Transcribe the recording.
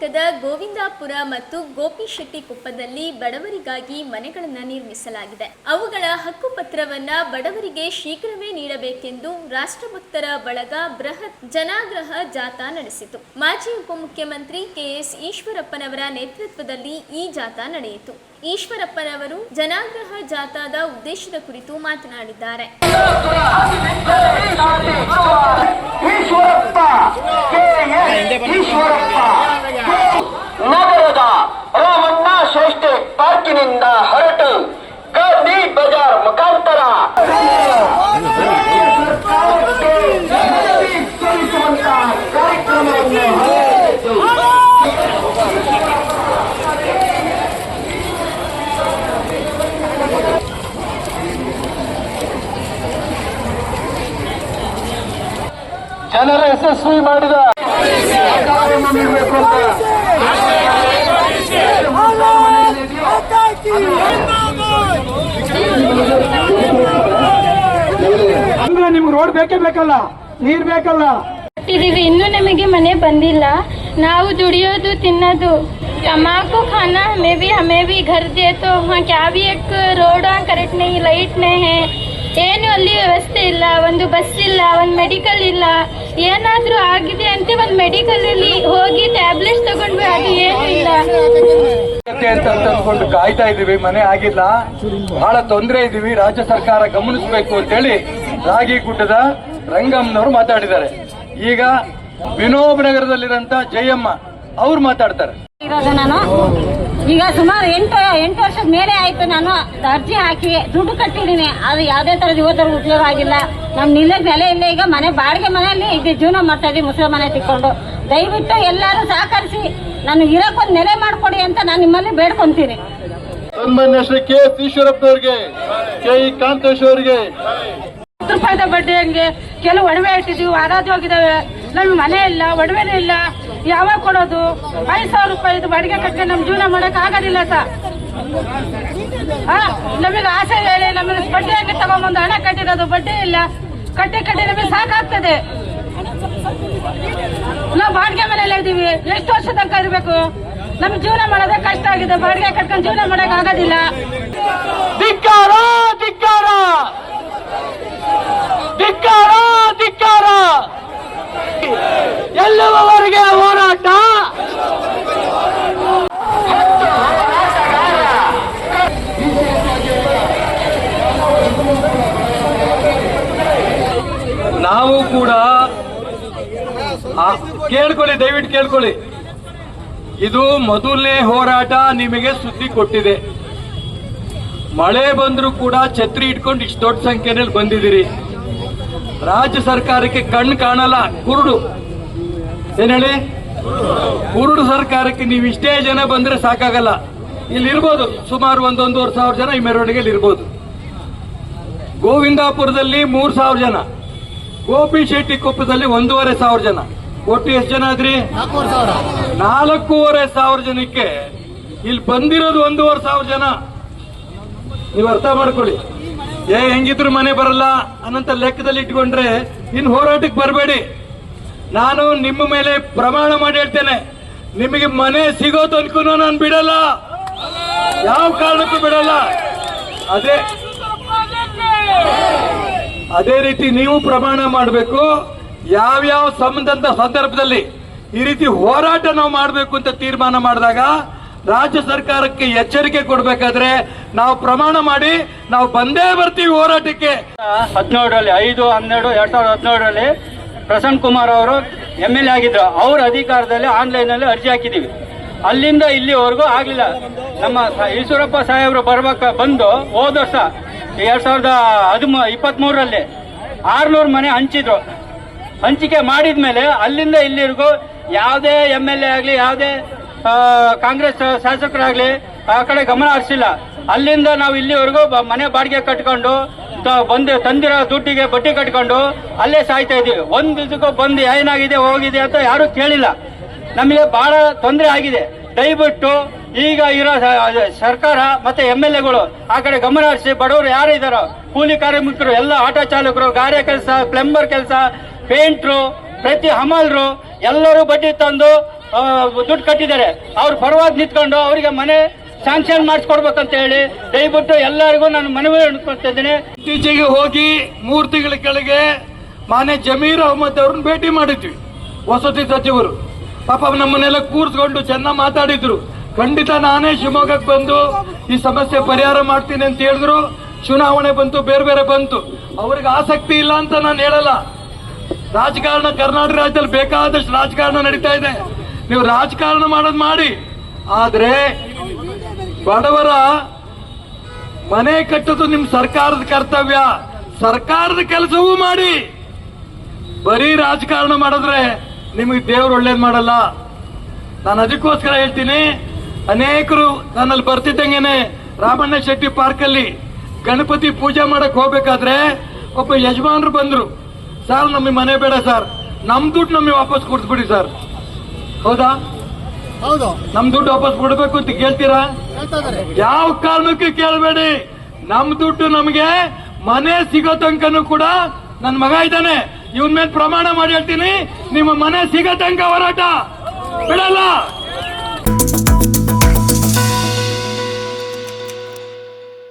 ಕರ್ನಾಟಕದ ಗೋವಿಂದಾಪುರ ಮತ್ತು ಗೋಪಿಶೆಟ್ಟಿಕೊಪ್ಪದಲ್ಲಿ ಬಡವರಿಗಾಗಿ ಮನೆಗಳನ್ನು ನಿರ್ಮಿಸಲಾಗಿದೆ. ಅವುಗಳ ಹಕ್ಕುಪತ್ರವನ್ನ ಬಡವರಿಗೆ ಶೀಘ್ರವೇ ನೀಡಬೇಕೆಂದು ರಾಷ್ಟ್ರಭಕ್ತರ ಬಳಗ ಬೃಹತ್ ಜನಾಗ್ರಹ ಜಾಥಾ ನಡೆಸಿತು. ಮಾಜಿ ಉಪಮುಖ್ಯಮಂತ್ರಿ ಕೆಎಸ್ ಈಶ್ವರಪ್ಪನವರ ನೇತೃತ್ವದಲ್ಲಿ ಈ ಜಾಥಾ ನಡೆಯಿತು. ಈಶ್ವರಪ್ಪನವರು ಜನಾಗ್ರಹ ಜಾಥಾದ ಉದ್ದೇಶದ ಕುರಿತು ಮಾತನಾಡಿದ್ದಾರೆ. ನಗರದ ರಾಮಣ್ಣ ಶ್ರೇಷ್ಠ ಪಾರ್ಕಿನಿಂದ ಹೊರಟು ಗಾಂಧಿ ಬಜಾರ್ ಮುಖಾಂತರ ಜನರ ಯಶಸ್ವಿ ಮಾಡಿದ ನೀಡಬೇಕು ಅಂದ್ರೆ ನಿಮ್ಗೆ ರೋಡ್ ಬೇಕೇ ಬೇಕಲ್ಲ, ನೀರ್ ಬೇಕಲ್ಲ. ಇನ್ನೂ ನಮಗೆ ಮನೆ ಬಂದಿಲ್ಲ. ನಾವು ದುಡಿಯೋದು ತಿನ್ನೋದು को खाना हमें भी घर दे तो वहाँ क्या भी एक रोड करेक्ट नहीं, लाइट नहीं है, ಏನು ಅಲ್ಲಿ ವ್ಯವಸ್ಥೆ ಇಲ್ಲ, ಒಂದು ಬಸ್ ಇಲ್ಲ, ಒಂದು ಮೆಡಿಕಲ್ ಇಲ್ಲ. ಏನಾದ್ರೂ ಆಗಿದೆ ಅಂತ ಒಂದು ಮೆಡಿಕಲ್ ಅಲ್ಲಿ ಹೋಗಿ ಟ್ಯಾಬ್ಲೆಟ್ಸ್ ತಗೊಂಡ್ವಿ, ಅದು ಏನು ಇಲ್ಲ ಅಂತ ಅಂದ್ಕೊಂಡು ಕಾಯ್ತಾ ಇದೀವಿ. ಮನೆ ಆಗಿಲ್ಲ, ಬಹಳ ತೊಂದರೆ ಇದೀವಿ, ರಾಜ್ಯ ಸರ್ಕಾರ ಗಮನಿಸಬೇಕು ಅಂತ ಹೇಳಿ ರಾಗಿಗುಡ್ಡದ ರಂಗಮ್ಮನವರು ಮಾತಾಡಿದ್ದಾರೆ. ಈಗ ವಿನೋಬ್ ನಗರದಲ್ಲಿರಂತ ಜಯಮ್ಮ ಅವ್ರು ಮಾತಾಡ್ತಾರೆ. ನಾನು ಈಗ ಸುಮಾರು 8 ವರ್ಷದ ಮೇಲೆ ಆಯ್ತು ನಾನು ಅರ್ಜಿ ಹಾಕಿ ದುಡ್ಡು ಕಟ್ಟಿದ್ದೀನಿ. ಅದು ಯಾವುದೇ ತರದ ಇವತ್ತರೆಗೂ ಉಪಯೋಗ ಆಗಿಲ್ಲ. ನಮ್ ನಿಲ್ಲಕ್ ಬೆಲೆ ಇಲ್ಲ. ಈಗ ಮನೆ ಬಾಡಿಗೆ ಮನೆಯಲ್ಲಿ ಈಗ ಜೀವನ ಮಾಡ್ತಾ ಇದೀವಿ, ಮುಸ್ಲಿಂ ಮನೆ ತಿಕ್ಕೊಂಡು. ದಯವಿಟ್ಟು ಎಲ್ಲರೂ ಸಹಕರಿಸಿ ನನಗೆ ಇರಕ್ಕೊಂದು ನೆಲೆ ಮಾಡ್ಕೊಡಿ ಅಂತ ನಾನು ನಿಮ್ಮಲ್ಲಿ ಬೇಡ್ಕೊಂತೀನಿ. ಸನ್ಮಾನ್ಯ ಶ್ರೀ ಕೆ ಎಸ್ ಈಶ್ವರಪ್ಪನವ್ರಿಗೆ, ಕೆ ಇ ಕಾಂತೇಶ್ ಅವರಿಗೆ ರೂಪಾಯಿದ ಬಡ್ಡಿ ಹಂಗೆ ಕೆಲವು ಒಡವೆ ಇಟ್ಟಿದೀವಿ, ಆರಾಧ್ಯ ಹೋಗಿದಾವೆ. ನಮ್ಗೆ ಮನೆ ಇಲ್ಲ, ಒಡವೆನೂ ಇಲ್ಲ, ಯಾವಾಗ ಕೊಡೋದು? 5,000 ರೂಪಾಯಿ ಬಾಡಿಗೆ ಕಟ್ಕೊಂಡು ನಮ್ ಜೀವನ ಮಾಡಕ್ ಆಗೋದಿಲ್ಲ ಸರ್. ನಮಗೆ ಆಸೆ ಹೇಳಿ ನಮಗೆ ಬಡ್ಡಿ ಹಂಗೆ ತಗೊಂಡ್ಬಂದು ಹಣ ಕಟ್ಟಿರೋದು, ಬಡ್ಡಿ ಇಲ್ಲ, ಕಟ್ಟಿ ನಮಗೆ ಸಾಕಾಗ್ತದೆ. ನಾವು ಬಾಡಿಗೆ ಮನೆಯಲ್ಲ ಇದ್ದೀವಿ, ಎಷ್ಟು ವರ್ಷ ತನಕ ಇರಬೇಕು? ನಮ್ಗೆ ಜೀವನ ಮಾಡೋದೇ ಕಷ್ಟ ಆಗಿದೆ, ಬಾಡಿಗೆ ಕಟ್ಕೊಂಡು ಜೀವನ ಮಾಡಕ್ ಆಗೋದಿಲ್ಲ. ಧಿಕ್ಕಾರ ಧಿಕ್ಕಾರ ಧಿಕ್ಕಾರ ಧಿಕ್ಕಾರ, ಎಲ್ಲವರೆಗೆ ಹೋರಾಟ. ನಾವು ಕೂಡ ಕೇಳ್ಕೊಳ್ಳಿ, ದಯವಿಟ್ಟು ಕೇಳ್ಕೊಳ್ಳಿ. ಇದು ಮೊದಲನೇ ಹೋರಾಟ, ನಿಮಗೆ ಸುದ್ದಿ ಕೊಟ್ಟಿದೆ. ಮಳೆ ಬಂದರೂ ಕೂಡ ಛತ್ರಿ ಇಟ್ಕೊಂಡು ಇಷ್ಟು ದೊಡ್ಡ ಸಂಖ್ಯೆಯಲ್ಲಿ ಬಂದಿದ್ದೀರಿ. ರಾಜ್ಯ ಸರ್ಕಾರಕ್ಕೆ ಕಣ್ಣು ಕಾಣಲ್ಲ, ಕುರುಡು. ಏನ್ ಹೇಳಿ? ಕುರುಡು ಸರ್ಕಾರಕ್ಕೆ ನೀವು ಇಷ್ಟೇ ಜನ ಬಂದ್ರೆ ಸಾಕಾಗಲ್ಲ. ಇಲ್ಲಿ ಇರ್ಬೋದು ಸುಮಾರು 1,500 ಜನ ಈ ಮೆರವಣಿಗೆಯಲ್ಲಿ ಇರ್ಬೋದು. ಗೋವಿಂದಾಪುರದಲ್ಲಿ 3,000 ಜನ, ಗೋಪಿಶೆಟ್ಟಿಕೊಪ್ಪದಲ್ಲಿ 1,500 ಜನ. ಒಟ್ಟು ಎಷ್ಟು ಜನ ಆದ್ರಿ? 4,500 ಜನಕ್ಕೆ ಇಲ್ಲಿ ಬಂದಿರೋದು 1,500 ಜನ. ನೀವು ಅರ್ಥ ಮಾಡ್ಕೊಳ್ಳಿ. ಹೆಂಗಿದ್ರು ಮನೆ ಬರಲ್ಲ ಅನ್ನಂತ ಲೆಕ್ಕದಲ್ಲಿ ಇಟ್ಕೊಂಡ್ರೆ ಇನ್ನು ಹೋರಾಟಕ್ಕೆ ಬರಬೇಡಿ. ನಾನು ನಿಮ್ಮ ಮೇಲೆ ಪ್ರಮಾಣ ಮಾಡಿ ಹೇಳ್ತೇನೆ, ನಿಮಗೆ ಮನೆ ಸಿಗೋ ತನಕ ನಾನು ಬಿಡಲ್ಲ, ಯಾವ ಕಾರಣಕ್ಕೂ ಬಿಡಲ್ಲ. ಅದೇ ರೀತಿ ನೀವು ಪ್ರಮಾಣ ಮಾಡಬೇಕು. ಯಾವ್ಯಾವ ಸಂದರ್ಭದಲ್ಲಿ ಈ ರೀತಿ ಹೋರಾಟ ನಾವು ಮಾಡಬೇಕು ಅಂತ ತೀರ್ಮಾನ ಮಾಡಿದಾಗ ರಾಜ್ಯ ಸರ್ಕಾರಕ್ಕೆ ಎಚ್ಚರಿಕೆ ಕೊಡಬೇಕಾದ್ರೆ ನಾವು ಪ್ರಮಾಣ ಮಾಡಿ ನಾವು ಬಂದೇ ಬರ್ತೀವಿ ಹೋರಾಟಕ್ಕೆ. 17ರಲ್ಲಿ 5/12/2017ರಲ್ಲಿ ಪ್ರಸನ್ನ ಕುಮಾರ್ ಅವರು MLA ಆಗಿದ್ರು. ಅವ್ರ ಅಧಿಕಾರದಲ್ಲಿ ಆನ್ಲೈನ್ ನಲ್ಲಿ ಅರ್ಜಿ ಹಾಕಿದೀವಿ. ಅಲ್ಲಿಂದ ಇಲ್ಲಿವರೆಗೂ ಆಗ್ಲಿಲ್ಲ. ನಮ್ಮ ಈಶ್ವರಪ್ಪ ಸಾಹೇಬರು ಬಂದು ಹೋದ ವರ್ಷ 2023ರಲ್ಲಿ 600 ಮನೆ ಹಂಚಿದ್ರು. ಹಂಚಿಕೆ ಮಾಡಿದ್ಮೇಲೆ ಅಲ್ಲಿಂದ ಇಲ್ಲಿವರೆಗೂ ಯಾವುದೇ MLA ಆಗ್ಲಿ, ಯಾವುದೇ ಕಾಂಗ್ರೆಸ್ ಶಾಸಕರಾಗ್ಲಿ ಆ ಕಡೆ ಗಮನ ಹರಿಸಿಲ್ಲ. ಅಲ್ಲಿಂದ ನಾವು ಇಲ್ಲಿವರೆಗೂ ಮನೆ ಬಾಡಿಗೆ ಕಟ್ಕೊಂಡು ತಂದಿರೋ ದುಡ್ಡಿಗೆ ಬಡ್ಡಿ ಕಟ್ಕೊಂಡು ಅಲ್ಲೇ ಸಾಯ್ತಾ ಇದೀವಿ. ಒಂದ್ ದಿವಸಕ್ಕೂ ಬಂದು ಏನಾಗಿದೆ ಹೋಗಿದೆ ಅಂತ ಯಾರು ಕೇಳಿಲ್ಲ. ನಮಗೆ ಬಹಳ ತೊಂದರೆ ಆಗಿದೆ. ದಯವಿಟ್ಟು ಈಗ ಇರೋ ಸರ್ಕಾರ ಮತ್ತೆ MLAಗಳು ಆ ಕಡೆ ಗಮನ ಹರಿಸಿ ಬಡವರು ಯಾರು ಇದಾರೋ, ಕೂಲಿ ಕಾರ್ಮಿಕರು, ಎಲ್ಲ ಆಟೋ ಚಾಲಕರು, ಗಾರೆ ಕೆಲಸ, ಪ್ಲಂಬರ್ ಕೆಲಸ, ಪೇಂಟ್ರು, ಪ್ರತಿ ಹಮಾಲ್ರು ಎಲ್ಲರೂ ಬಡ್ಡಿ ತಂದು ದುಡ್ಡು ಕಟ್ಟಿದ್ದಾರೆ. ಅವ್ರ ಪರವಾಗಿ ನಿಂತ್ಕೊಂಡು ಅವರಿಗೆ ಮನೆ ಸ್ಯಾಂಕ್ಷನ್ ಮಾಡಿಸ್ಕೊಡ್ಬೇಕಂತ ಹೇಳಿ ದಯವಿಟ್ಟು ಎಲ್ಲರಿಗೂ ನಾನು ಮನವಿ ಮಾಡ್ಕೊಳ್ತಾ ಇದ್ದೇನೆ. ಇತ್ತೀಚೆಗೆ ಹೋಗಿ 3 ತಿಂಗಳ ಕೆಳಗೆ ಮಾನ್ಯ ಜಮೀರ್ ಅಹಮದ್ ಅವ್ರನ್ನ ಭೇಟಿ ಮಾಡಿದ್ವಿ, ವಸತಿ ಸಚಿವರು. ಪಾಪ ನಮ್ಮನ್ನೆಲ್ಲ ಕೂರಿಸ್ಕೊಂಡು ಚೆನ್ನಾಗಿ ಮಾತಾಡಿದ್ರು. ಖಂಡಿತ ನಾನೇ ಶಿವಮೊಗ್ಗಕ್ಕೆ ಬಂದು ಈ ಸಮಸ್ಯೆ ಪರಿಹಾರ ಮಾಡ್ತೀನಿ ಅಂತ ಹೇಳಿದ್ರು. ಚುನಾವಣೆ ಬಂತು, ಬೇರೆ ಬೇರೆ ಬಂತು. ಅವ್ರಿಗೆ ಆಸಕ್ತಿ ಇಲ್ಲ ಅಂತ ನಾನು ಹೇಳಲ್ಲ. ರಾಜಕಾರಣ ಕರ್ನಾಟಕ ರಾಜ್ಯದಲ್ಲಿ ಬೇಕಾದಷ್ಟು ರಾಜಕಾರಣ ನಡೀತಾ ಇದೆ. ನೀವು ರಾಜಕಾರಣ ಮಾಡೋದು ಮಾಡಿ, ಆದ್ರೆ ಬಡವರ ಮನೆ ಕಟ್ಟೋದು ನಿಮ್ ಸರ್ಕಾರದ ಕರ್ತವ್ಯ. ಸರ್ಕಾರದ ಕೆಲಸವೂ ಮಾಡಿ. ಬರೀ ರಾಜಕಾರಣ ಮಾಡಿದ್ರೆ ನಿಮಗೆ ದೇವ್ರು ಒಳ್ಳೇದ್ ಮಾಡಲ್ಲ. ನಾನು ಅದಕ್ಕೋಸ್ಕರ ಹೇಳ್ತೀನಿ, ಅನೇಕರು ನನ್ನಲ್ಲಿ ಬರ್ತಿದ್ದಂಗೆನೆ ರಾಮಣ್ಣ ಶೆಟ್ಟಿ ಪಾರ್ಕ್ ಅಲ್ಲಿ ಗಣಪತಿ ಪೂಜೆ ಮಾಡಕ್ ಹೋಗ್ಬೇಕಾದ್ರೆ ಒಬ್ಬ ಯಜಮಾನ್ರು ಬಂದ್ರು. ಸರ್ ನಮಗೆ ಮನೆ ಬೇಡ ಸರ್, ನಮ್ ದುಡ್ಡು ನಮಗೆ ವಾಪಸ್ ಕೊಡ್ಸ್ಬಿಡಿ ಸರ್. ಹೌದಾ? ಹೌದು, ನಮ್ ದುಡ್ಡು ವಾಪಸ್ ಕೊಡ್ಬೇಕು ಅಂತ ಕೇಳ್ತೀರಾ? ಯಾವ ಕಾರಣಕ್ಕೂ ಕೇಳಬೇಡಿ. ನಮ್ ದುಡ್ಡು ನಮಗೆ ಮನೆ ಸಿಗೋ ತನಕನೂ ಕೂಡ ನನ್ನ ಮಗ ಇದ್ದಾನೆ, ಇವನ್ ಮೇಲೆ ಪ್ರಮಾಣ ಮಾಡಿ ಹೇಳ್ತೀನಿ, ನಿಮ್ಮ ಮನೆ ಸಿಗೋ ತನಕ ಹೋರಾಟ ಬಿಡಲ್ಲ.